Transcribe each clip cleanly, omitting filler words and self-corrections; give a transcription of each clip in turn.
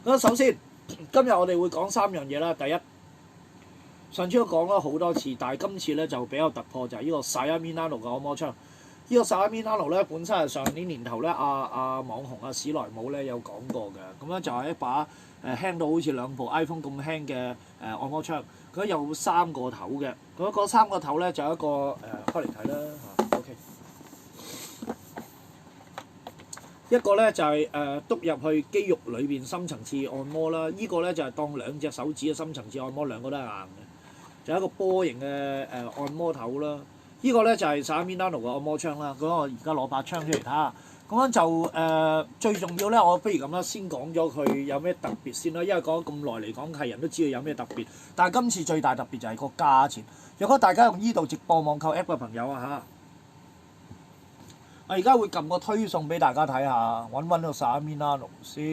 咁首先今日我哋會講3樣嘢啦。第一，上次都講咗好多次，但係今次咧就比較突破，就係呢個 Saya Milano 嘅按摩槍。呢個 Saya Milano 咧本身係上年年頭咧網紅史萊姆咧有講過嘅，咁咧就係一把輕到好似2部 iPhone 咁輕嘅按摩槍。佢有3個頭嘅，嗰3個頭咧就有一個開嚟睇啦嚇。OK， 一個咧就係篤入去肌肉裏邊深層次按摩啦。呢個咧就係當2隻手指嘅深層次按摩，兩個都係硬嘅，就係一個波形嘅按摩頭啦。呢個咧就係 Saya Milano 嘅按摩槍啦。咁我而家攞把槍出嚟睇下。咁樣就最重要咧，我不如咁啦，先講咗佢有咩特別先啦。因為講咗咁耐嚟講，係人都知道有咩特別。但係今次最大特別就係個價錢。如果大家用依度直播網購 app 嘅朋友啊嚇，我而家會撳個推送俾大家睇下，揾到 Saya Milano 先。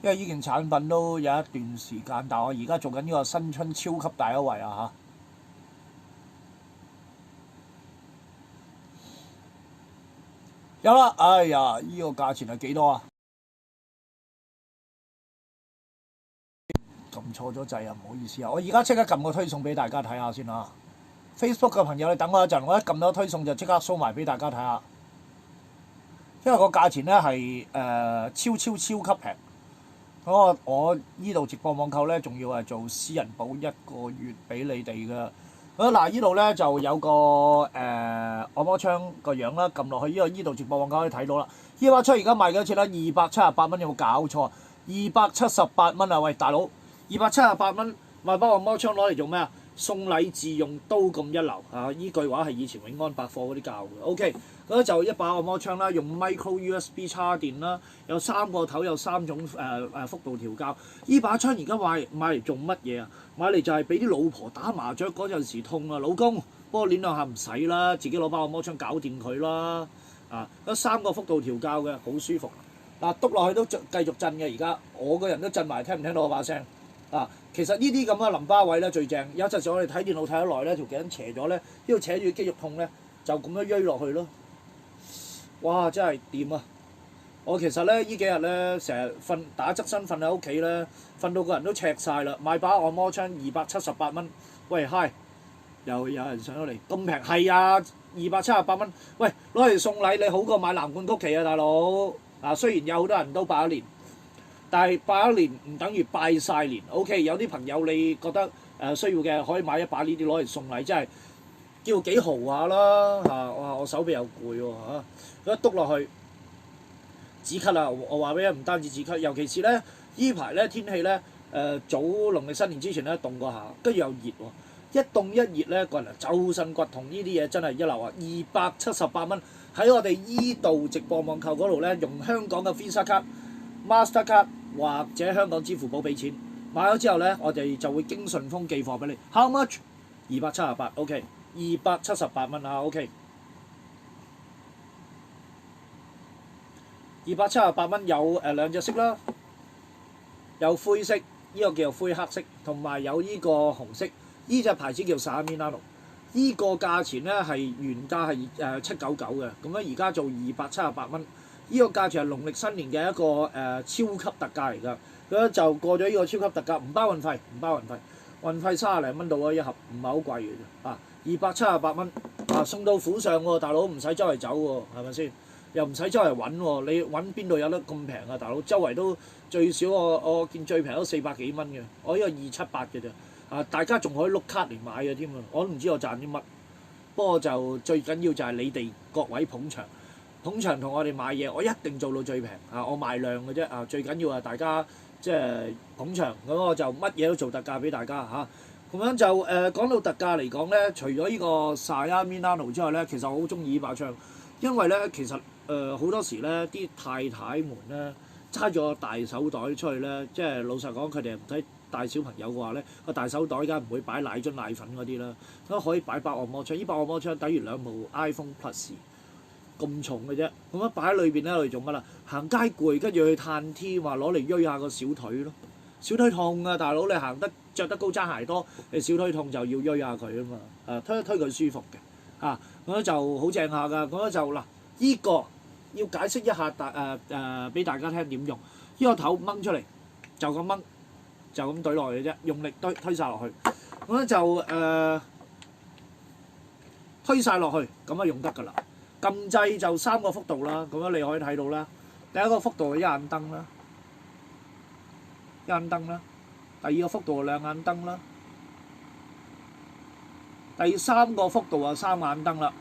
因為呢件產品都有一段時間，但係我而家做緊呢個新春超級大優惠啊嚇。有啦，哎呀，呢個價錢係幾多啊？撳錯咗掣啊，唔好意思啊！我而家即刻撳個推送俾大家睇下先啊。Facebook 嘅朋友，你等我一陣，我一撳到推送就即刻 show 埋俾大家睇下。因為個價錢咧係超級平。咁我呢度直播網購咧，仲要係做私人保1個月俾你哋嘅。咁嗱，呢度咧就有個按摩槍個樣啦，撳落去呢度直播網購可以睇到啦。呢把槍而家賣幾多錢啦？278蚊，有冇搞錯啊？278蚊啊！喂，大佬，278蚊買把按摩槍攞嚟做咩啊？送禮自用，刀咁一流啊！呢句話係以前永安百貨嗰啲教嘅。OK， 咁就一把按摩槍啦，用 micro USB 插電啦，有3個頭，有3種幅度調校。呢把槍而家買嚟做乜嘢啊？買嚟就係俾啲老婆打麻雀嗰陣時痛啊！老公，幫我捏兩下唔使啦，自己攞把按摩槍搞掂佢啦。啊，有3個幅度調校嘅，好舒服。嗱，篤落去都繼續震嘅，而家我個人都震埋，聽唔聽到我把聲？啊，其實呢啲咁嘅淋巴位咧最正。有陣時我哋睇電腦睇得耐咧，條頸斜咗咧，呢度扯住肌肉痛咧，就咁樣鋥落去咯。哇！真係掂啊！我其實咧呢幾日咧成日打側身瞓喺屋企咧，瞓到個人都赤晒啦。買把按摩槍278蚊，喂嗨！又有人上咗嚟咁平，係啊，278蚊。喂，攞嚟送禮你好過買藍罐曲奇啊，大佬。嗱，雖然有好多人都拜一年。但係拜一年唔等於拜晒年 ，OK？ 有啲朋友你覺得需要嘅，可以買一把呢啲攞嚟送禮，真係叫幾豪下啦嚇！哇，我手臂又攰喎嚇，一篤落去止咳啦！我話俾你，唔單止止咳，尤其是咧依排咧天氣咧早農曆新年之前咧凍過下，跟住又熱喎，一凍一熱咧個人周身骨痛，呢啲嘢真係一流啊！278蚊喺我哋依度直播網購嗰度咧，用香港嘅 Visa 卡、Master 卡。或者香港支付寶俾錢，買咗之後咧，我哋就會經順豐寄貨俾你。How much？ 278 OK， 278蚊啊 OK。278蚊有2隻色啦，有灰色，呢個叫做灰黑色，同埋有呢個紅色。呢隻牌子叫 Saya Milano。呢個價錢咧係原價係799嘅，咁樣而家做278蚊。呢個價錢係農曆新年嘅一個超級特價嚟㗎，咁就過咗呢個超級特價，唔包運費，運費30零蚊到啊一盒，唔係好貴嘅啫。啊，278蚊啊，送到府上喎，大佬唔使周圍走喎，係咪先？又唔使周圍揾喎，你揾邊度有得咁平啊，大佬？周圍都最少我見最平都400幾蚊嘅，我呢個278嘅啫。啊，大家仲可以碌卡嚟買嘅添啊，我都唔知我賺啲乜，不過就最緊要就係你哋各位捧場同我哋買嘢，我一定做到最平啊！我賣量嘅啫啊，最緊要係大家即係捧場，咁我就乜嘢都做特價俾大家嚇。咁樣就講到特價嚟講咧，除咗呢個 Saya Milano 之外咧，其實我好中意呢把槍，因為咧其實好多時咧啲太太們咧揸住個大手袋出去咧，即係老實講，佢哋唔使帶小朋友嘅話咧，個大手袋梗係唔會擺奶樽奶粉嗰啲啦，都可以擺把按摩槍。呢把按摩槍等於2部 iPhone Plus。咁重嘅啫，咁樣擺喺裏邊咧，我哋做乜啦？行街攰，跟住去嘆 T，話攞嚟鋥下個小腿咯。小腿痛啊，大佬你行得着得高踭鞋多，你小腿痛就要鋥下佢啊嘛。推一推佢舒服嘅，咁樣就好正下㗎。咁樣就嗱，依個要解釋一下俾大家聽點用。呢個頭掹出嚟，就咁掹，就咁懟落去嘅啫，用力推晒落去。咁咧就推晒落去，咁啊用得㗎啦。撳掣就3個幅度啦，咁樣你可以睇到啦。第一個幅度係一眼燈啦，一眼燈啦。第二個幅度係兩眼燈啦。第三個幅度係3眼燈啦。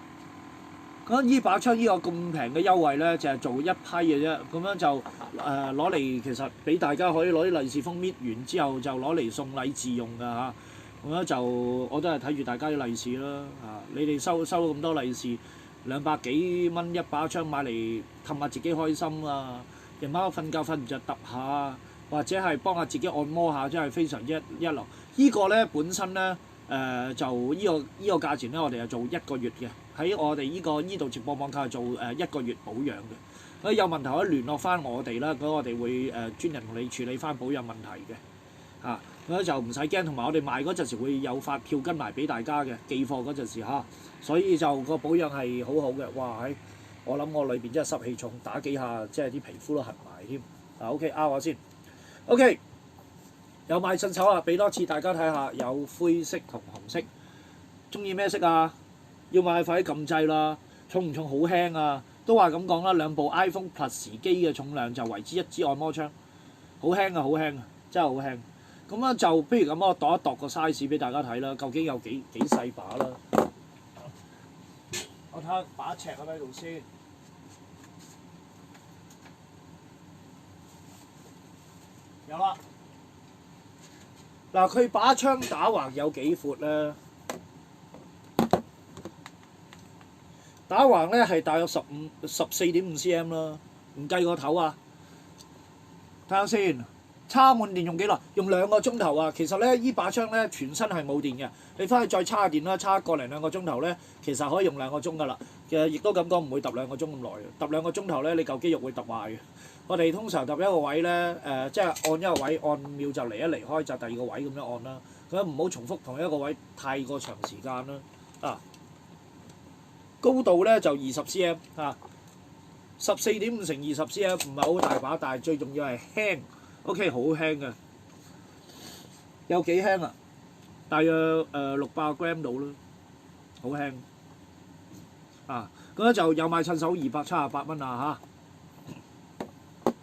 咁呢把槍呢個咁平嘅優惠咧，就係做一批嘅啫。咁樣就攞嚟其實俾大家可以攞啲利是封搣完之後就攞嚟送禮自用㗎嚇。咁樣就我都係睇住大家啲利是啦嚇。你哋收咁多利是，200幾蚊一把槍買嚟氹下自己開心啊！夜晚瞓覺瞓唔着揼下，或者係幫下自己按摩下，真係非常一流。呢個咧本身咧就呢個價錢咧，我哋係做1個月嘅。喺我哋呢度直播網購係做1個月保養嘅。所以有問題可以聯絡翻我哋啦，咁我哋會專人同你處理翻保養問題嘅嚇。咁就唔使驚，同埋我哋賣嗰陣時會有發票跟埋俾大家嘅，寄貨嗰陣時嚇。所以就個保養係好好嘅。哇！我諗我裏邊真係濕氣重，打幾下即係啲皮膚都痕埋添。OK， 啱我先。OK， 有買趁手啊！俾多次大家睇下，有灰色同紅色。中意咩色啊？要買快啲撳掣啦！重唔重？好輕啊！都話咁講啦，兩部 iPhone Plus 機嘅重量就為之一支按摩槍，好輕啊，好輕啊，真係好輕。咁啊就不如咁，我度一度個 size 俾大家睇啦，究竟有幾細把啦？我睇下把尺喺度先。有啦。嗱，佢把槍打橫有幾闊咧？打橫咧係大約14.5 cm 啦，唔計個頭啊！睇下先，叉滿電用幾耐？用2個鐘頭啊！其實咧，依把槍咧全身係冇電嘅，你翻去再叉下電啦，叉個零2個鐘頭咧，其實可以用2個鐘噶啦。其實亦都咁講，唔會揼2個鐘咁耐嘅，揼2個鐘頭咧，你嚿肌肉會揼壞嘅。我哋通常揼一個位咧，即係按一個位，按5秒就離一離開，就第二個位咁樣按啦。咁唔好重複同一個位太過長時間啦。啊！高度咧就20 cm 嚇，14.5乘20 cm 唔係好大把，但係最重要係輕 ，OK 好輕嘅，有幾輕啊？大約600 gram 到啦，好輕啊！咁咧就有買趁手278蚊啊嚇！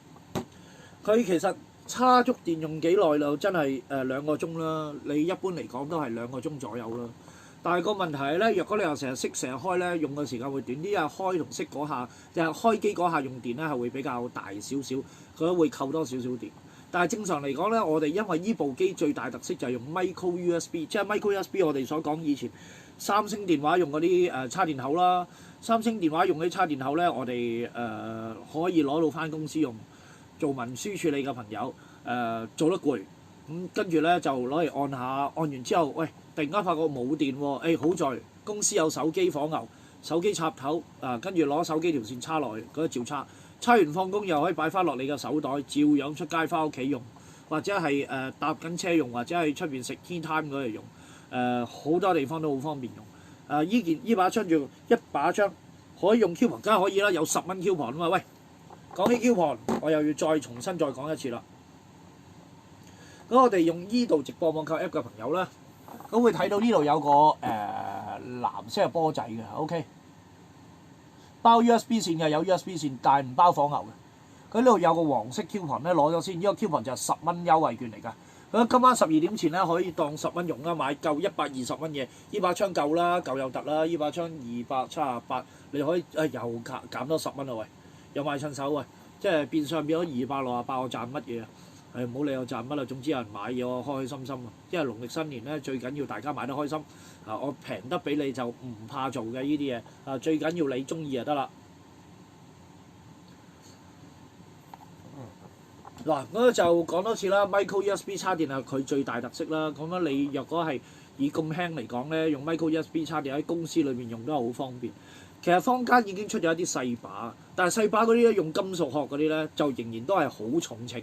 佢其實叉足電用幾耐就真係2個鐘啦，你一般嚟講都係2個鐘左右啦。但係個問題係咧，若果你又成日熄成日開咧，用嘅時間會短啲，因為開同熄嗰下，就係開機嗰下用電咧係會比較大少少，佢會扣多少少電。但係正常嚟講咧，我哋因為依部機最大特色就係用 micro USB， 即係 micro USB 我哋所講以前三星電話用嗰啲插電口啦，三星電話用嗰啲插電口咧，我哋可以攞到翻公司用，做文書處理嘅朋友做得攰，咁跟住咧就攞嚟按下，按完之後，喂，突然間發覺冇電喎，好在公司有手機火牛、手機插頭跟住攞手機條線插落去，嗰照插，插完放工又可以擺翻落你嘅手袋，照樣出街翻屋企用，或者係搭緊車用，或者係出邊食 tea time 嗰度用，好多地方都好方便用。依把槍仲一把槍可以用 coupon， 梗係可以啦，有10蚊 coupon 啊嘛。喂，講起 coupon， 我又要再重新再講一次啦。咁我哋用依度直播網購 app 嘅朋友咧，咁會睇到呢度有個藍色嘅波仔嘅 ，OK， 包 USB 線嘅，有 USB 線，但係唔包火牛嘅。佢呢度有個黃色 coupon 咧，攞咗先，呢個 coupon 就係10蚊優惠券嚟㗎。咁今晚12點前咧可以當10蚊用啦，買夠120蚊嘢，依把槍夠啦，夠有突啦，依把槍278，你可以又減多10蚊啊喂，有買趁手喂，即係變相變咗268，我賺乜嘢啊？唔好理我賺乜啦，總之有人買嘢我開開心心啊！因為農曆新年咧最緊要大家買得開心我平得俾你就唔怕做嘅呢啲嘢最緊要你中意就得啦。嗱，咁就講多次啦 ，Micro USB 插電係佢最大特色啦。咁樣你若果係以咁輕嚟講咧，用 Micro USB 插電喺公司裏面用都係好方便。其實坊間已經出咗一啲細把，但係細把嗰啲咧用金屬殼嗰啲咧就仍然都係好重稱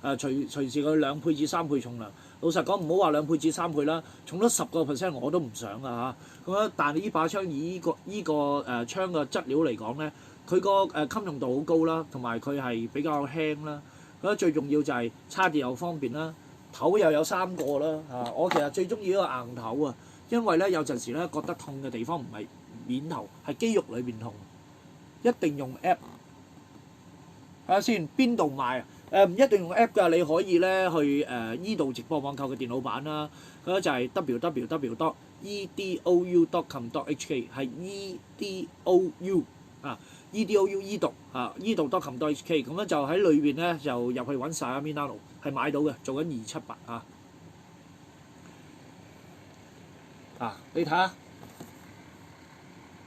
隨時佢2倍至3倍重量。老實講，唔好話2倍至3倍啦，重咗10% 我都唔想咁樣，但係呢把槍以依個槍嘅質料嚟講咧，佢個襟用度好高啦，同埋佢係比較輕啦。覺得最重要就係叉電又方便啦，頭又有3個啦嚇。我其實最中意呢個硬頭啊，因為咧有陣時咧覺得痛嘅地方唔係面頭，係肌肉裏邊痛，一定用 app。睇下先邊度買啊？唔一定用 app 㗎，你可以咧去依度直播網購嘅電腦版啦。嗰就係 www.edou.com.hk 係 edou 啊 edou 依讀啊 edou.com.hk 咁樣就喺裏邊咧就入去揾 Xiaomi Nano 係買到嘅，做緊278啊！你睇下，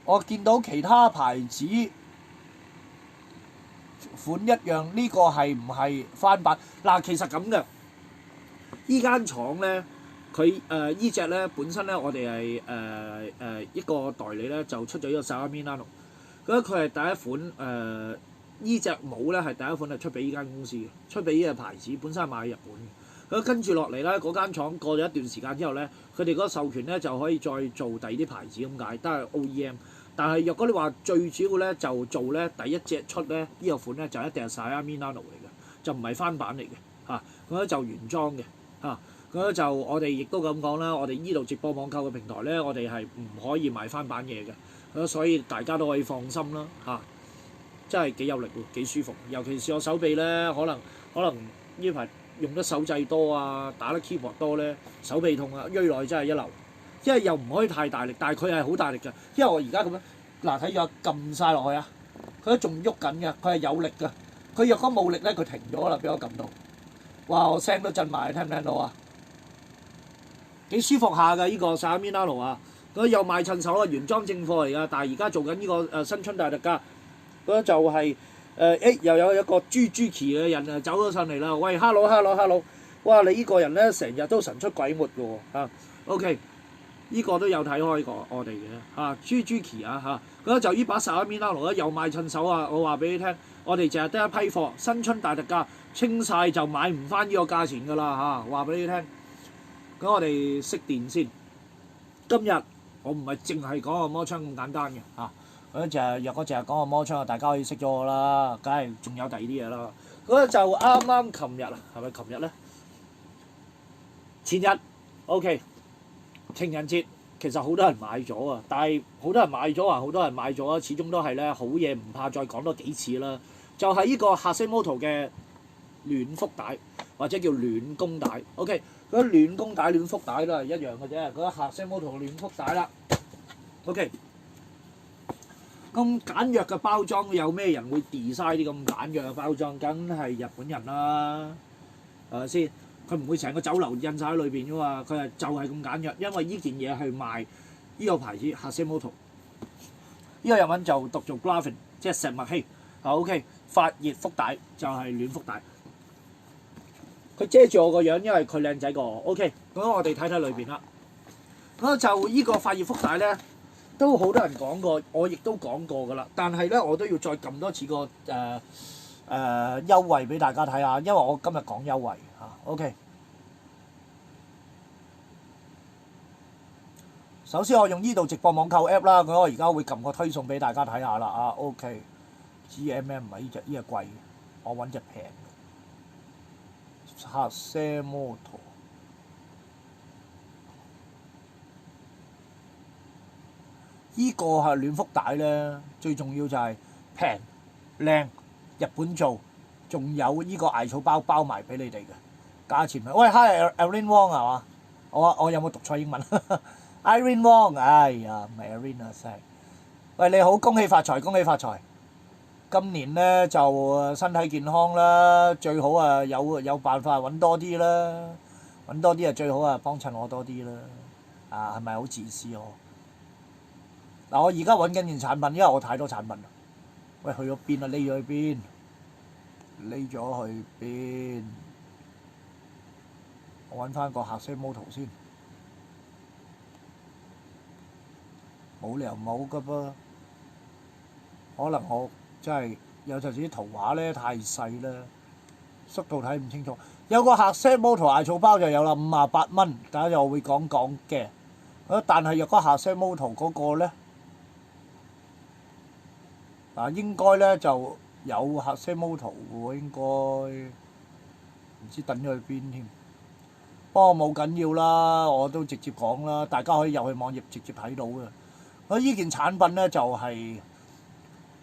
我見到其他牌子款一樣，呢個係唔係翻版？嗱，其實咁嘅，依間廠咧，佢依隻咧本身咧，我哋係一個代理咧，就出咗呢個 Xiaomi Nano。覺得佢係第一款依隻帽咧係第一款係出俾依間公司嘅，出俾依個牌子，本身係賣喺日本嘅。咁跟住落嚟咧，嗰間廠過咗一段時間之後咧，佢哋嗰個授權咧就可以再做第二啲牌子咁解，都係 OEM。但係若果你話最主要咧就做咧第一隻出咧呢個款咧就一定係 Xiaomi Nano 嚟嘅，就唔係翻版嚟嘅嚇。咁咧就原裝嘅嚇。咁咧就我哋亦都咁講啦，我哋依度直播網購嘅平台咧，我哋係唔可以賣翻版嘢嘅。所以大家都可以放心啦嚇，真係幾有力喎，幾舒服。尤其是我手臂咧，可能呢排用得手掣多啊，打得 keyboard 多咧，手臂痛啊，鋥落去真係一流。因為又唔可以太大力，但係佢係好大力嘅。因為我而家咁樣嗱睇咗撳晒落去啊，佢都仲喐緊嘅，佢係有力嘅。佢若果冇力咧，佢停咗啦，俾我撳到。哇！我聲都震埋，聽唔聽到啊？幾舒服下㗎呢個 Xiaomi Nano 啊！佢又賣趁手啊，原裝正貨嚟㗎，但係而家做緊呢個新春大特價，嗰就係又有一個豬奇嘅人啊走咗上嚟啦，喂 hello， 哇你呢個人咧成日都神出鬼沒嘅喎嚇 ，OK 呢個都有睇開過我哋嘅嚇，豬奇啊嚇，嗰就呢把Xiaomi Nano咧又賣趁手啊，我話俾你聽，我哋淨係得一批貨，新春大特價清晒就買唔翻呢個價錢㗎啦嚇，話俾你聽，咁我哋熄電先，今日。我唔係淨係講個摩槍咁簡單嘅嚇，若果淨係講個摩槍，大家可以識咗我啦，梗係仲有第二啲嘢啦。嗰就啱啱琴日啊，係咪琴日咧？前日 OK， 情人節其實好多人買咗啊，但係好多人買咗啊，好多人買咗啊，始終都係咧好嘢，唔怕再講多幾次啦。就係呢個Hasimoto嘅暖腹帶或者叫暖弓帶 ，OK。嗰啲暖弓帶、暖腹帶都係一樣嘅啫。嗰啲Hasimoto暖腹帶啦 ，OK。咁簡約嘅包裝，有咩人會 design 啲咁簡約嘅包裝？梗係日本人啦，係咪先？佢唔會成個酒樓印晒喺裏邊噶嘛，佢係就係咁簡約。因為呢件嘢係賣呢個牌子Hasimoto，呢個日文就讀做 Graphene， 即係石墨烯。OK， 發熱腹帶就係暖腹帶。佢遮住我個樣，因為佢靚仔過我。OK， 咁我哋睇睇裏邊啦。咁就呢個發熱腹帶咧，都好多人講過，我亦都講過噶啦。但係咧，我都要再撳多次個優惠俾大家睇下，因為我今日講優惠嚇。OK， 首先我用呢度直播網購 app 啦，咁我而家會撳個推送俾大家睇下啦。啊 ，OK，GMM 唔係呢隻貴嘅，我揾隻平。Hasimoto 依個係暖腹帶咧，最重要就係平靚，日本做，仲有依個艾草包包埋俾你哋嘅價錢。喂 ，Hi Irene Wong 係嘛？我有冇讀錯英文？Irene Wong， 哎呀，唔係 Irene 啊，真係。喂，你好，恭喜發財，恭喜發財！今年咧就身體健康啦，最好啊有辦法揾多啲啦，揾多啲啊最好啊幫襯我多啲啦，啊係咪好自私我？嗱，我而家揾緊件產品，因為我太多產品啦。喂，去咗邊啊？匿咗去邊？匿咗去邊？我揾翻個Hasimoto先，冇理由冇噶噃，可能我。真係有陣時啲圖畫咧太細啦，縮到睇唔清楚。有個Hasimoto艾草包就有啦，58蚊，大家又會講嘅。但係若果Hasimoto嗰個咧，應該咧就有客些毛圖喎，應該唔知等咗去邊添。不過冇緊要啦，我都直接講啦，大家可以入去網頁直接睇到嘅。呢件產品咧就係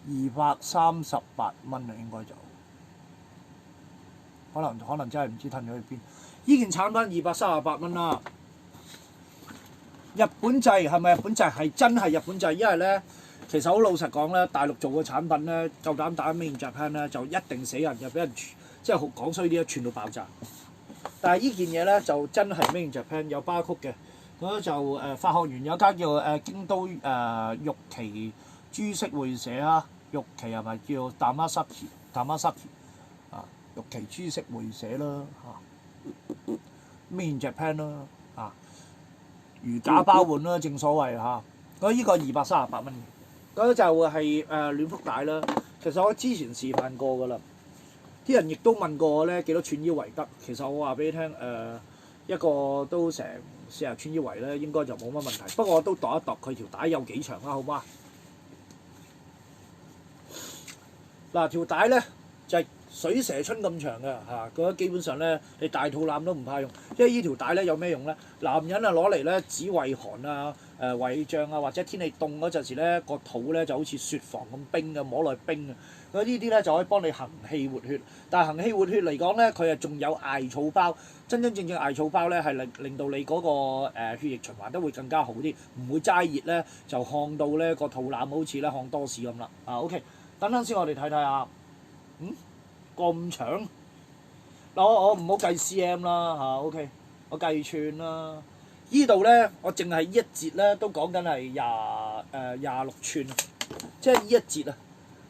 238蚊啊，應該就可能真係唔知褪咗去邊。呢件產品238蚊啦。日本製係咪日本製？係真係日本製，因為咧其實好老實講咧，大陸做嘅產品咧，夠膽打 Made in Japan 咧，就一定死人，又俾人即係講衰啲，串到爆炸。但係呢件嘢咧就真係 Made in Japan 有巴曲嘅，咁就發學園有間叫京都玉期株式會社啊，玉期係咪叫Damasaki 啊？玉期株式會社啦嚇，Made in Japan 啦嚇。如假包換啦，正所謂嚇。咁呢個238蚊嘅，咁就係暖腹帶啦。其實我之前示範過㗎啦，啲人亦都問過我咧幾多寸腰圍得。其實我話俾你聽，一個都成40寸腰圍咧，應該就冇乜問題。不過我都度一度佢條帶有幾長啦，好嗎？嗱，條帶咧就係水蛇春咁長嘅嚇，佢基本上咧你大肚腩都唔怕用，因為呢條帶咧有咩用咧？男人啊攞嚟咧止胃寒啊、胃脹啊，或者天氣凍嗰陣時咧個肚咧就好似雪房咁冰嘅，摸落去冰嘅。咁呢啲咧就可以幫你行氣活血，但係行氣活血嚟講咧，佢係仲有艾草包，真正艾草包咧係令到你嗰個血液循環都會更加好啲，唔會齋熱咧就烘到咧個肚腩好似咧烘多士咁啦。OK， 等陣先我哋睇睇下，咁長嗱，我唔好計 cm 啦嚇 ，OK， 我計寸啦。依度咧，我淨係一節咧都講緊係26寸，即係呢一節啊，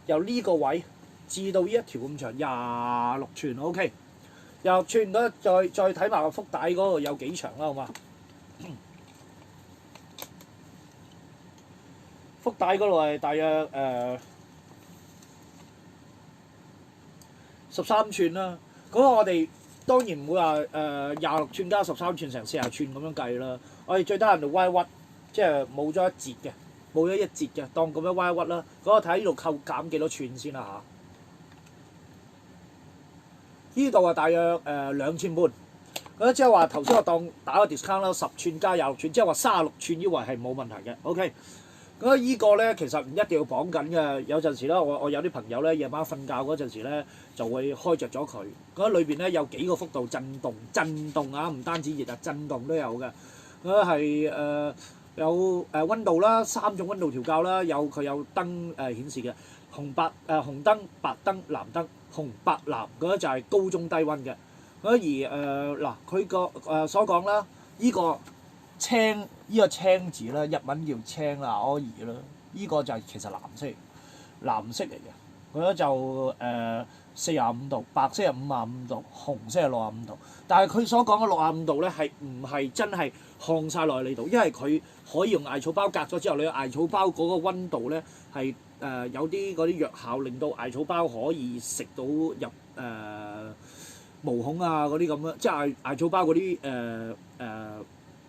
由呢個位至到呢一條咁長26寸 ，OK， 26寸嗰再睇埋個腹帶嗰度有幾長啦，好嘛？腹帶嗰度係大約13寸啦，嗰個我哋當然唔會話26寸加13寸成40寸咁樣計啦。我哋最低限度歪屈，即係冇咗一節嘅，冇咗一節嘅，當咁樣歪屈啦。嗰個睇下呢度扣減幾多寸先啦嚇。呢度啊大約2寸半，咁即係話頭先我當打個 discount 啦，10寸加26寸，即係話36寸腰圍係冇問題嘅。OK。咁依個咧其實唔一定要綁緊嘅，有陣時咧我有啲朋友咧夜晚瞓覺嗰陣時咧就會開着咗佢，嗰裏邊咧有幾個幅度震動啊，唔單止熱啊，震動都有嘅。佢係有溫度啦，3種溫度調校啦，佢有燈顯示嘅，紅燈、白燈、藍燈，紅白藍嗰啲就係高中低溫嘅。咁而嗱佢個所講啦，依個青呢個青字咧，日文叫青啦，可以啦。呢個就係其實藍色嚟嘅。佢咧就45度，白色係55度，紅色係65度。但係佢所講嘅65度咧係唔係真係烘晒落嚟你度？因為佢可以用艾草包隔咗之後，你個艾草包嗰個溫度咧係有啲嗰啲藥效，令到艾草包可以食到入毛孔啊嗰啲咁樣，即係艾草包嗰啲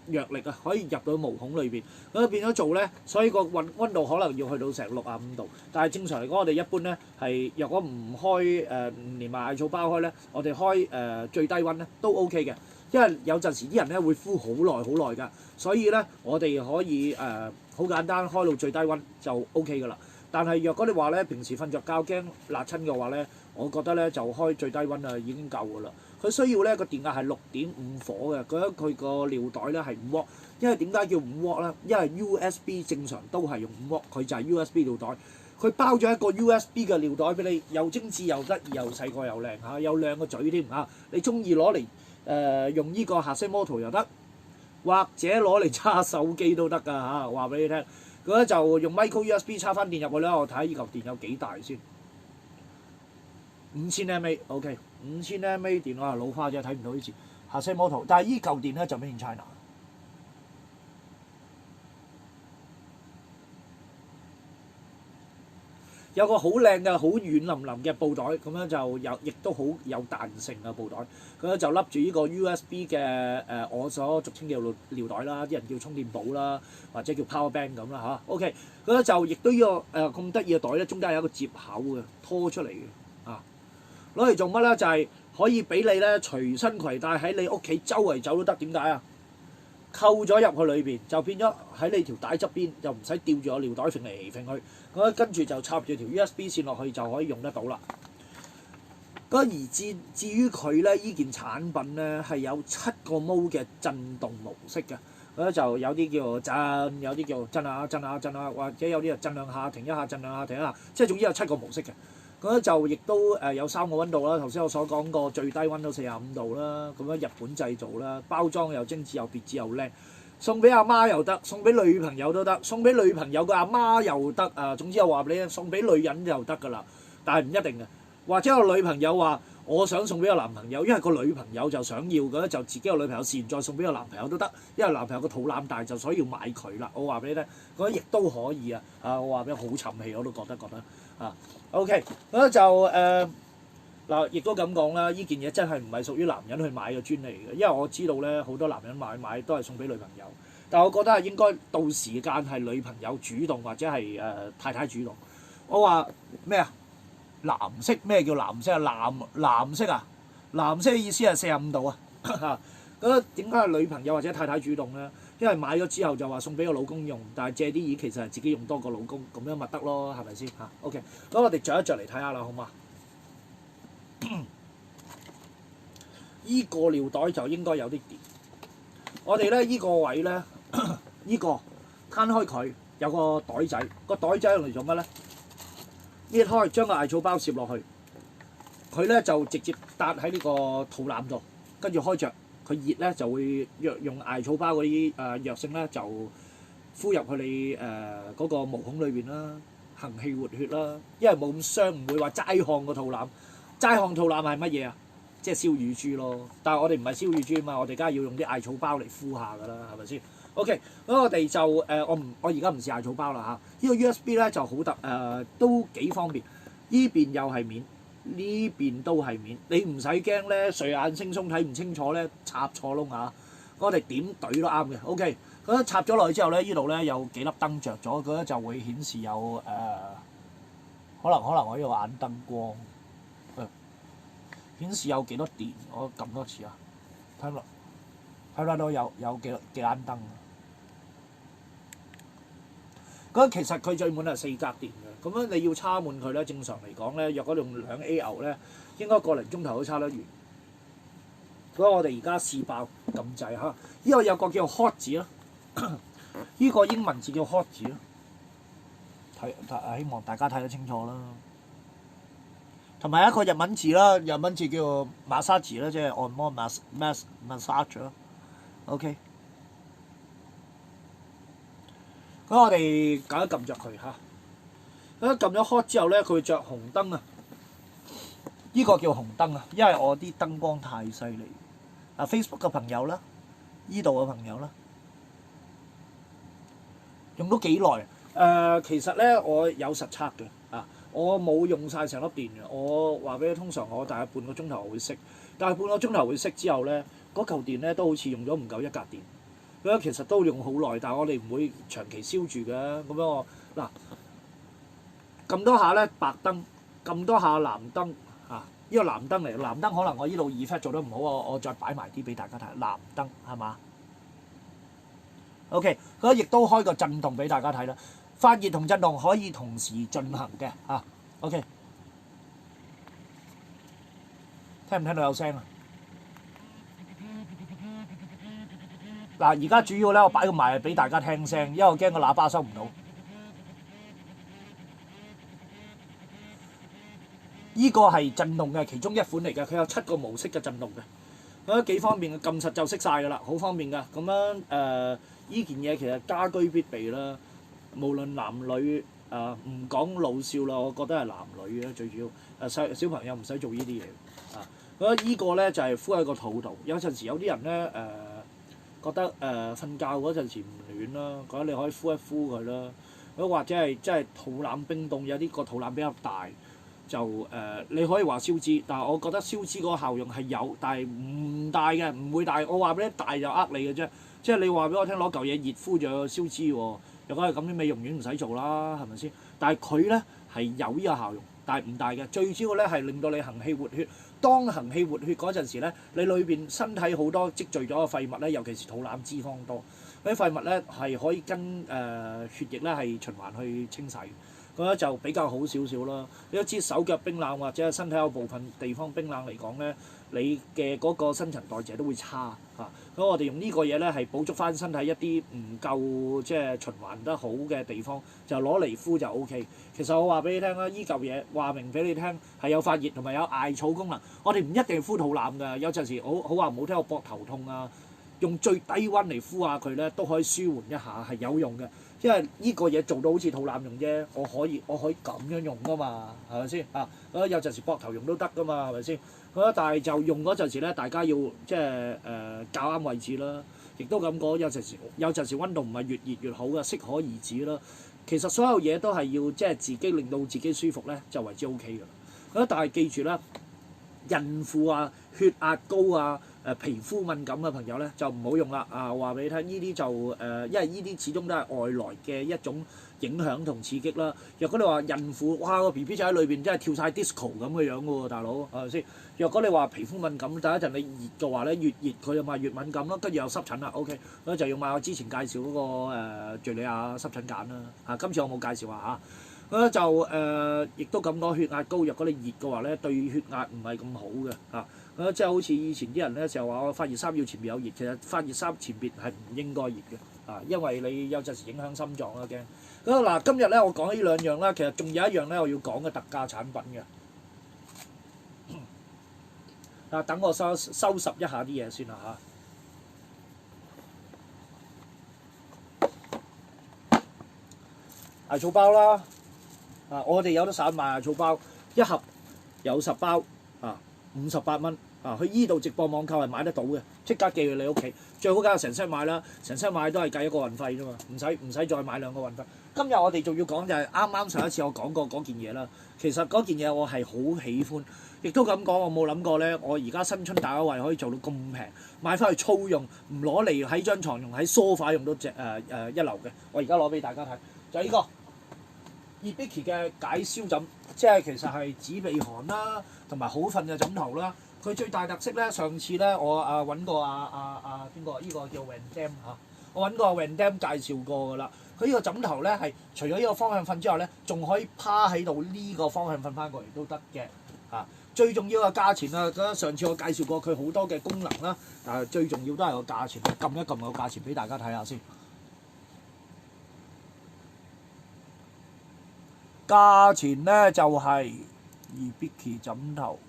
藥力啊，可以入到毛孔裏邊，咁變咗做咧，所以個溫度可能要去到成65度。但係正常嚟講，我哋一般咧係若果唔開唔連埋艾草包開咧，我哋開最低溫咧都 OK 嘅，因為有陣時啲人咧會敷好耐㗎，所以咧我哋可以好簡單開到最低溫就 OK 㗎啦。但係若果你話咧平時瞓着覺驚辣親嘅話咧，我覺得咧就開最低溫啊已經夠㗎啦。佢需要咧個電壓係6.5火嘅，佢個尿袋咧係5瓦，因為點解叫5瓦咧？因為 USB 正常都係用5瓦，佢就係 USB 尿袋。佢包咗一個 USB 嘅尿袋俾你，又精緻又得意又細個又靚嚇，有2個嘴添嚇。你中意攞嚟用呢個 Hasemoto 又得，或者攞嚟叉手機都得㗎嚇。話俾你聽，咁咧就用 micro USB 插翻電入去啦。我睇下呢嚿電有幾大先。5000 mAh，OK， 5000 mAh 電我係老花啫，睇唔到呢字。Hasemoto，但係依嚿電咧就 Made in China。有個好靚嘅、好軟腍腍嘅布袋，咁樣就有，亦都好有彈性嘅布袋。咁樣就笠住呢個 USB 嘅我所俗稱叫尿袋啦，啲人叫充電寶啦，或者叫 power bank 咁啦嚇。OK，咁樣就亦都呢個咁得意嘅袋咧，中間有一個接口嘅，拖出嚟嘅啊，攞嚟做乜咧？就係可以俾你咧隨身攜帶喺你屋企周圍走都得。點解啊？扣咗入去裏邊，就變咗喺你條帶側邊，就唔使吊住個尿袋揈嚟揈去。咁跟住就插住條 USB 線落去就可以用得到啦。咁而至於佢咧，依件產品咧係有7個 mode 嘅震動模式嘅。咁就有啲叫做震，有啲叫做震下震下震下，或者有啲就震兩下停一下，震兩下停一下，即係總之有7個模式嘅。咁咧就亦都有3個溫度啦。頭先我所講過最低溫度45度啦。咁樣日本製造啦，包裝又精緻又別緻又靚，送俾阿媽又得，送俾女朋友都得，送俾女朋友嘅阿媽又得啊。總之我話俾你聽，送俾女人就得㗎啦，但係唔一定嘅。或者個女朋友話我想送俾個男朋友，因為個女朋友就想要嘅，就自己個女朋友試完再送俾個男朋友都得，因為男朋友個肚腩大就所以要買佢啦。我話俾你聽，嗰亦都可以啊。我話俾你好沉氣，我都覺得啊。OK，咁就嗱，亦都咁講啦。呢件嘢真係唔係屬於男人去買嘅專利嘅，因為我知道咧好多男人買都係送俾女朋友，但我覺得係應該到時間係女朋友主動或者係太太主動。我話咩啊？藍色，咩叫藍色啊？藍色啊？藍色嘅意思係45度啊！咁點解係女朋友或者太太主動咧？因為買咗之後就話送俾個老公用，但係借啲錢其實係自己用多過老公，咁樣咪得咯，係咪先嚇？OK，咁我哋着一着嚟睇下啦，好嘛？依個尿袋就應該有啲電。我哋咧依個位咧，依個攤開佢有個袋仔，個袋仔用嚟做乜咧？搣開將個艾草包攝落去，佢咧就直接搭喺呢個肚腩度，跟住開着。佢熱咧就會用艾草包嗰啲藥性咧就敷入去你嗰個毛孔裏邊啦，行氣活血啦，因為冇咁傷，唔會話齋烘個肚腩。齋烘肚腩係乜嘢啊？即係燒乳豬咯。但係我哋唔係燒乳豬啊嘛，我哋梗係要用啲艾草包嚟敷下㗎啦，係咪先 ？OK，咁我哋就我而家唔試艾草包啦嚇。呢個 USB 咧就好都幾方便，呢邊又係面。呢邊都係面，你唔使驚咧，睡眼惺忪睇唔清楚咧，插錯窿啊！我哋點懟都啱嘅。OK，咁插咗落去之後咧，呢度咧有幾粒燈着咗，佢咧就會顯示有可能我呢個眼燈光顯示有幾多電，我撳多次啊，睇落到有幾盞燈。咁其實佢最滿係4格電嘅，咁樣你要插滿佢咧，正常嚟講咧，若果用2 A 牛咧，應該個零鐘頭都插得完。所以我哋而家試爆撳掣嚇，呢個有個叫 hot 字啦，呢個英文字叫 hot 字啦，希望大家睇得清楚啦。同埋一個日文字啦，日文字叫 massage 啦，即係按摩 massage 啦。OK。咁我哋撳一撳着佢嚇，咁撳咗開之後咧，佢會着紅燈啊！呢個叫紅燈啊，因為我啲燈光太犀利。Facebook 嘅朋友啦，依度嘅朋友啦，用咗幾耐？其實咧我有實測嘅我冇用晒成粒電嘅。我話俾你，通常我大概半個鐘頭會熄，但係半個鐘頭會熄之後咧，嗰嚿電咧都好似用咗唔夠1格電。咁其實都用好耐，但係我哋唔會長期燒住嘅。咁樣我嗱撳多下咧白燈，撳多下藍燈呢個藍燈嚟，藍燈可能我呢度 effect 做得唔好，我再擺埋啲俾大家睇。藍燈係嘛 ？OK， 咁亦都開個震動俾大家睇啦。發熱同震動可以同時進行嘅OK， 聽唔聽到有聲啊？嗱，而家主要咧，我擺個埋俾大家聽聲，因為我驚個喇叭收唔到。依個係震動嘅其中一款嚟嘅，佢有7個模式嘅震動嘅，咁幾方便嘅，撳實就熄晒㗎啦，好方便㗎。咁樣依件嘢其實家居必備啦，無論男女唔講老少啦，我覺得係男女嘅最主要。小朋友唔使做呢啲嘢咁依個咧就係敷喺個肚度，有陣時有啲人咧覺得瞓覺嗰陣時唔暖啦，覺得你可以敷一敷佢啦。或者係即係肚腩冰凍，有啲個肚腩比較大，就你可以話消脂，但係我覺得消脂嗰個效用係有，但係唔大嘅，唔會大。我話俾你大就呃你嘅啫，即係你話俾我聽攞嚿嘢熱敷就有消脂喎，如果係咁啲美容院唔使做啦，係咪先？但係佢咧係有呢個效用，但係唔大嘅。最主要咧係令到你行氣活血。當行氣活血嗰陣時咧，你裏邊身體好多積聚咗嘅廢物咧，尤其是肚腩脂肪多，嗰啲廢物咧係可以跟血液咧係循環去清洗。咁咧就比較好少少啦。你都知手腳冰冷或者身體有部分地方冰冷嚟講咧，你嘅嗰個新陳代謝都會差嚇。咁我哋用呢個嘢咧係補足翻身體一啲唔夠即係循環得好嘅地方，就攞嚟敷就 O K。其實我話俾你聽啦，依嚿嘢話明俾你聽係有發熱同埋有艾草功能。我哋唔一定敷肚腩㗎，有陣時好話唔好聽，我膊頭痛啊，用最低溫嚟敷下佢咧都可以舒緩一下，係有用嘅。因為呢個嘢做到好似肚腩用啫，我可以咁樣用噶嘛，係咪先啊？有陣時膊頭用都得噶嘛，係咪先？但係就用嗰陣時咧，大家要即係校啱位置啦。亦都咁講，有陣時溫度唔係越熱越好嘅，適可而止啦。其實所有嘢都係要即係自己令到自己舒服咧，就為之 O K 㗎啦。但係記住啦，孕婦啊、血壓高啊、皮膚敏感嘅朋友咧就唔好用啦。話俾你聽，呢啲就因為呢啲始終都係外來嘅一種影響同刺激啦。若果你話孕婦，哇個 B B 仔喺裏邊真係跳晒 disco 咁嘅樣喎，大佬係咪先？若果你話皮膚敏感，第一陣你熱嘅話咧，越熱佢就咪越敏感咯，跟住又濕疹啦。OK，咁就要買我之前介紹嗰個敍利亞濕疹鹼啦。今次我冇介紹啊嚇。咁就亦都咁講，血壓高，若果你熱嘅話咧，對血壓唔係咁好嘅嚇。即係好似以前啲人咧就話我發熱衫要前面有熱，其實發熱衫前邊係唔應該熱嘅因為你有陣時影響心臟啦驚。咁嗱，今日咧我講呢兩樣啦，其實仲有一樣咧我要講嘅特價產品嘅。等我收拾一下啲嘢先啦嚇。艾草包啦，我哋有得散賣艾草包，一盒有10包，58蚊。去依度直播網購係買得到嘅，即刻寄去你屋企。最好梗係成 set 買啦，成 set 買都係計一個運費啫嘛，唔使再買2個運費。今日我哋仲要講就係啱上一次我講過嗰件嘢啦。其實嗰件嘢我係好喜歡，亦都咁講，我冇諗過咧，我而家新春大優惠可以做到咁平，買翻去粗用，唔攞嚟喺張床用，喺梳化用到一流嘅。我而家攞俾大家睇，就係呢個Hibiki嘅解燒枕，即係其實係止鼻鼾啦，同埋好瞓嘅枕頭啦。佢最大特色咧，上次咧我揾過邊個？呢個叫 Van Dam 嚇，我揾過 Van Dam 介紹過㗎啦。佢呢個枕頭咧係除咗呢個方向瞓之外咧，仲可以趴喺度呢個方向瞓翻過嚟都得嘅嚇。最重要嘅價錢啊！上次我介紹過佢好多嘅功能啦，但係最重要都係個價錢。撳一撳個價錢俾大家睇下先。價錢咧就係Hibiki枕頭。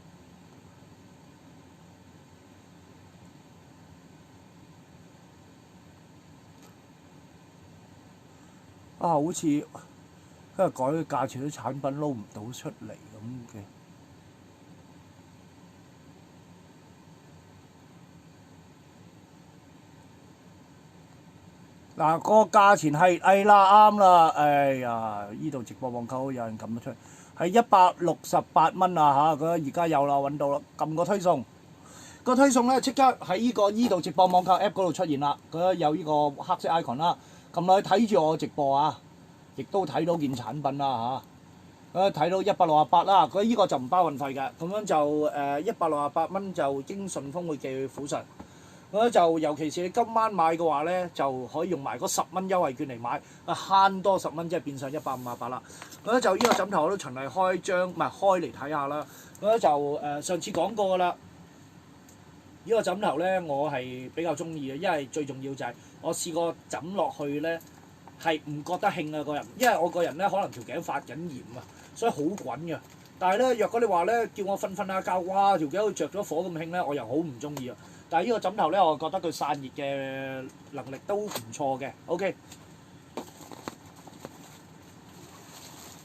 好似今日改嘅價錢啲產品撈唔到出嚟咁嘅。個價錢係啦，啱啦。哎呀，依度直播網購有人撳得出嚟，係168蚊啊嚇！佢而家有啦，揾到啦，撳個推送。個推送咧即刻喺依度直播網購 App 嗰度出現啦。佢有呢個黑色 icon 啦。撳落去睇住我直播啊，亦都睇到件產品啦嚇。睇到168啦，佢依個就唔包運費嘅，咁樣就168蚊就經順豐會寄去府上。咁就尤其是你今晚買嘅話咧，就可以用埋嗰10蚊優惠券嚟買，慳多10蚊，即係變相158啦。咁就呢個枕頭我都循例開嚟睇下啦。咁就上次講過㗎啦。呢個枕頭咧，我係比較中意嘅，因為最重要就係我試過枕落去咧係唔覺得興啊個人，因為我個人咧可能條頸發緊炎啊，所以好滾嘅。但係咧，若果你話咧叫我瞓下覺，哇條頸好似着咗火咁興咧，我又好唔中意啊。但係呢個枕頭咧，我覺得佢散熱嘅能力都唔錯嘅。OK，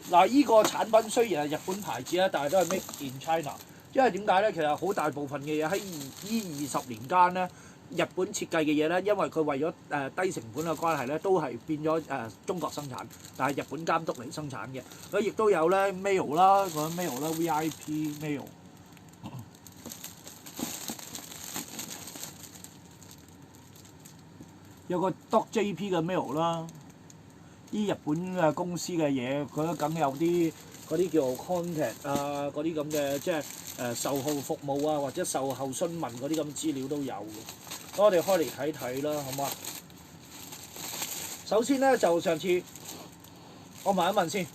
嗱，依個產品雖然係日本牌子啦，但係都係 Made in China。因為點解咧？其實好大部分嘅嘢喺呢20年間咧，日本設計嘅嘢咧，因為佢為咗低成本嘅關係咧，都係變咗中國生產，但係日本監督嚟生產嘅。佢亦都有咧 mail 啦，個 mail 啦 VIP mail。有個 .jp 嘅 mail 啦，啲日本嘅公司嘅嘢，佢都梗有啲嗰啲叫 contact 啊，嗰啲咁嘅即係售後服務啊，或者售後詢問嗰啲咁資料都有嘅。咁我哋開嚟睇睇啦，好唔好啊？首先咧就上次我問一問先，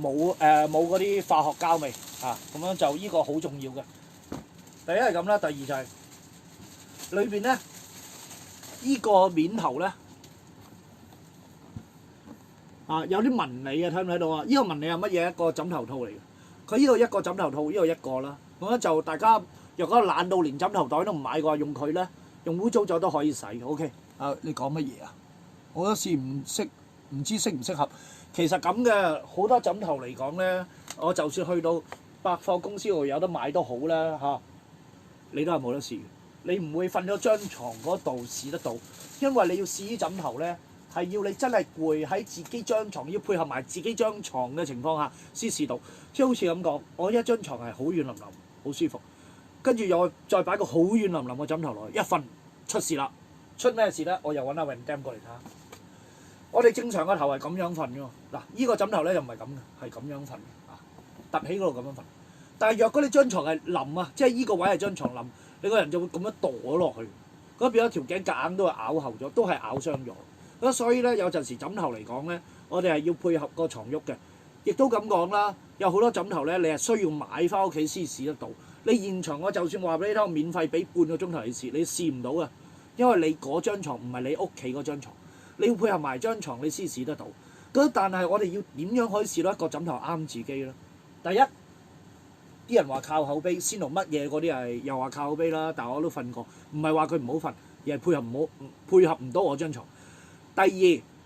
冇嗰啲化學膠味啊，咁樣就呢個好重要嘅。第一係咁啦，第二就係裏邊咧。呢個面頭咧有啲紋理啊，睇唔睇到啊？呢個紋理係乜嘢？一個枕頭套嚟嘅。佢呢個一個枕頭套，呢個一個啦。咁咧就大家若果懶到連枕頭袋都唔買嘅話，用佢咧，用污糟咗都可以洗。OK。你講乜嘢啊？我有時唔知適唔適合。其實咁嘅好多枕頭嚟講咧，我就算去到百貨公司度有得買都好啦你都係冇得試。你唔會瞓咗張床嗰度試得到，因為你要試啲枕頭咧，係要你真係攰喺自己張床，要配合埋自己張床嘅情況下先試到。即係好似咁講，我一張床係好軟腍腍，好舒服，跟住又再擺個好軟腍腍嘅枕頭落去，一瞓出事啦！出咩事咧？我又揾阿 Van Dam 過嚟睇下。我哋正常個頭係咁樣瞓嘅喎，嗱，依個枕頭咧就唔係咁嘅，係咁樣瞓嘅，凸起嗰度咁樣瞓。但係若果你張床係冧啊，即係依個位係張床冧。你個人就會咁樣墮咗落去，咁變咗條頸夾硬都係咬後咗，都係咬傷咗。咁所以咧，有陣時枕頭嚟講咧，我哋係要配合個床褥嘅。亦都咁講啦，有好多枕頭咧，你係需要買翻屋企先試得到。你現場我就算話俾你聽，我免費俾半個鐘頭你試，你試唔到啊，因為你嗰張牀唔係你屋企嗰張牀，你要配合埋張床你先試得到。咁但係我哋要點樣可以試到一個枕頭啱自己咧？第一。啲人話靠口碑，先同乜嘢嗰啲係又話靠口碑啦，但係我都瞓過，唔係話佢唔好瞓，而係配合唔到我張床。第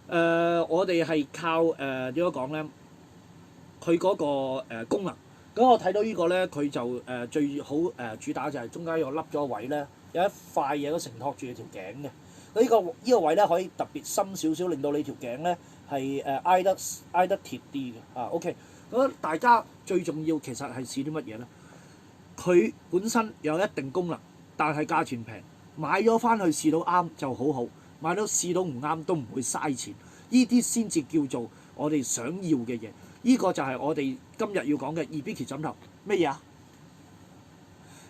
二，我哋係靠點樣講咧？佢嗰個功能。咁我睇到呢個咧，佢就最好主打就係中間有凹咗位咧，有一塊嘢都承托住你條頸嘅。呢個位咧可以特別深少少，令到你條頸咧係挨得貼啲嘅。OK。咁大家最重要其實係試啲乜嘢咧？佢本身有一定功能，但係價錢平，買咗翻去試到啱就好好，買到試到唔啱都唔會嘥錢。呢啲先至叫做我哋想要嘅嘢。呢個就係我哋今日要講嘅 Hibiki 枕頭。咩嘢啊？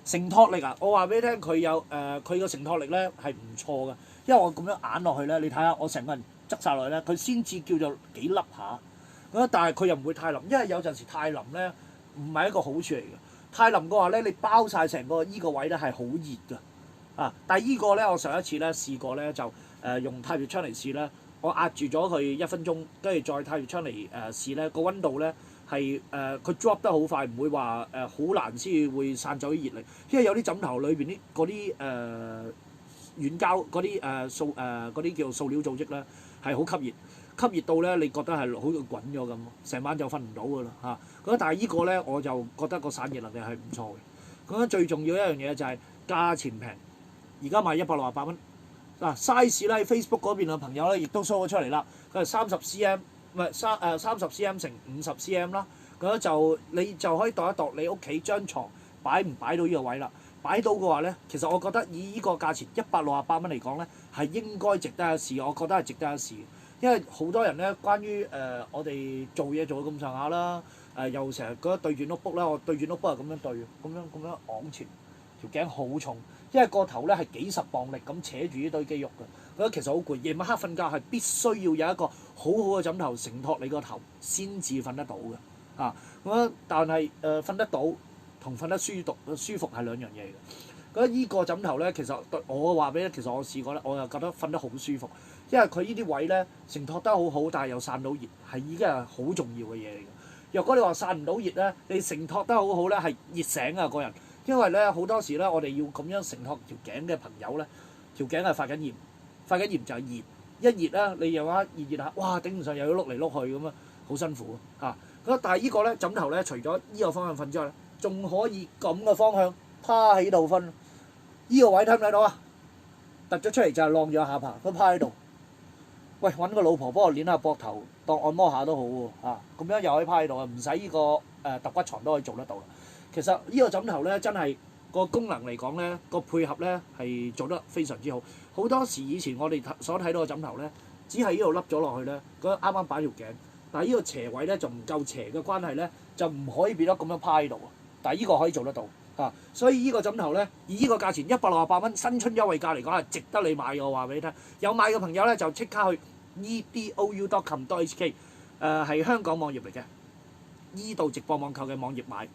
承托力啊！我話俾你聽，佢有佢個承托力咧係唔錯嘅，因為我咁樣揞落去咧，你睇下我成個人側晒落去咧，佢先至叫做幾凹下。但係佢又唔會太腍，因為有陣時太腍咧唔係一個好處嚟嘅。太腍嘅話咧，你包晒成個依個位咧係好熱㗎。但係依個咧，我上一次咧試過咧就用太陽槍嚟試咧，我壓住咗佢1分鐘，跟住再太陽槍嚟試咧，個溫度咧係佢 drop 得好快，唔會話好難先會散走啲熱力。因為有啲枕頭裏邊啲嗰啲軟膠嗰啲嗰啲叫塑料組織咧係好吸熱。吸熱到咧，你覺得係好似滾咗咁，成晚就瞓唔到噶啦嚇。咁但係依個咧，我就覺得個散熱能力係唔錯嘅。咁最重要一樣嘢就係價錢平，而家賣168蚊。size 咧喺 Facebook 嗰邊嘅朋友咧，亦都 show 咗出嚟啦。佢係30cm，唔係30cm 乘50cm 啦。咁就你就可以度一度你屋企張床擺唔擺到呢個位啦。擺到嘅話咧，其實我覺得以呢個價錢168蚊嚟講咧，係應該值得一試。我覺得係值得一試。因為好多人咧，關於我哋做嘢做到咁上下啦，又成日覺得對住 notebook 啦，我對住 notebook 係咁樣對，咁樣昂前，條頸好重，因為個頭咧係幾十磅力咁扯住呢堆肌肉嘅，覺得其實好攰。夜晚黑瞓覺係必須要有一個好好嘅枕頭承托你個頭先至瞓得到嘅。咁但係瞓得到同瞓得舒服係兩樣嘢嘅。咁依個枕頭咧，其實對我話俾你，其實我試過咧，我又覺得瞓得好舒服。因為佢呢啲位咧承托得好好，但係又散到熱，係已經係好重要嘅嘢嚟嘅。若果你話散唔到熱咧，你承托得好好咧，係熱醒啊個人。因為咧好多時咧，我哋要咁樣承托條頸嘅朋友咧，條頸係發緊炎，發緊炎就係熱，一熱咧你又話熱下，哇頂唔順又要碌嚟碌去咁啊，好辛苦啊。咁但係呢個咧枕頭咧，除咗呢個方向瞓之外咧，仲可以咁嘅方向趴喺度瞓。呢個位睇唔睇到啊？突咗出嚟就係晾咗下巴，佢趴喺度。喂，揾個老婆幫我捏下膊頭，當按摩下都好喎。咁樣又可以趴喺度啊，唔使呢個揼骨床都可以做得到啦。其實呢個枕頭咧，真係個功能嚟講咧，個配合咧係做得非常之好。好多時以前我哋所睇到嘅枕頭咧，只係呢度凹咗落去咧，嗰啱啱擺條頸，但係呢個斜位咧就唔夠斜嘅關係咧，就唔可以變得咁樣趴喺度。但係呢個可以做得到所以呢個枕頭咧，以呢個價錢168蚊新春優惠價嚟講係值得你買嘅。我話俾你聽，有買嘅朋友咧就即刻去 edou.com.hk 係香港網頁嚟嘅。依度直播網購嘅網頁買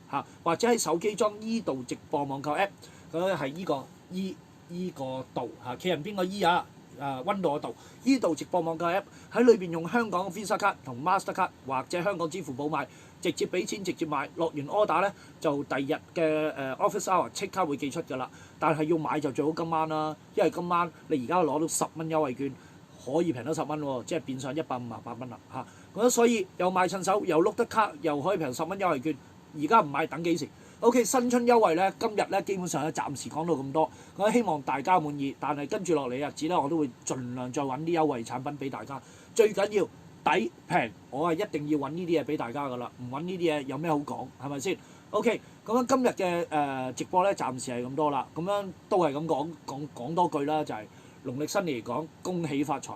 或者喺手機裝依度直播網購 app， 咁係依個度企人邊個依溫度嘅度，依度直播網購 app 喺裏邊用香港 Visa 卡同 Master 卡或者香港支付寶買，直接俾錢直接買，落完 order 咧就第二日嘅office hour 即刻會寄出㗎啦。但係要買就最好今晚啦，因為今晚你而家攞到10蚊優惠券，可以平到10蚊喎，即係變相158蚊啦咁所以又買趁手，又碌得卡，又可以平10蚊優惠券。而家唔買等幾時 ？OK， 新春優惠咧，今日咧基本上咧暫時講到咁多，我希望大家滿意。但係跟住落嚟日子咧，我都會盡量再揾啲優惠產品俾大家。最緊要抵平，我係一定要揾呢啲嘢俾大家噶啦。唔揾呢啲嘢有咩好講？係咪先 ？OK， 咁樣今日嘅直播咧，暫時係咁多啦。咁樣都係咁講多句啦，就係農曆新年嚟講，恭喜發財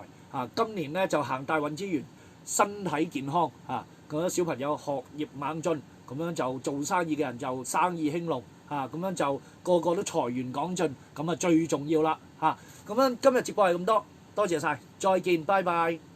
今年咧就行大運之源。身體健康咁樣小朋友學業猛進，咁樣就做生意嘅人就生意興隆咁樣就個個都財源廣進，咁啊最重要啦咁樣今日直播係咁多，多謝晒，再見，拜拜。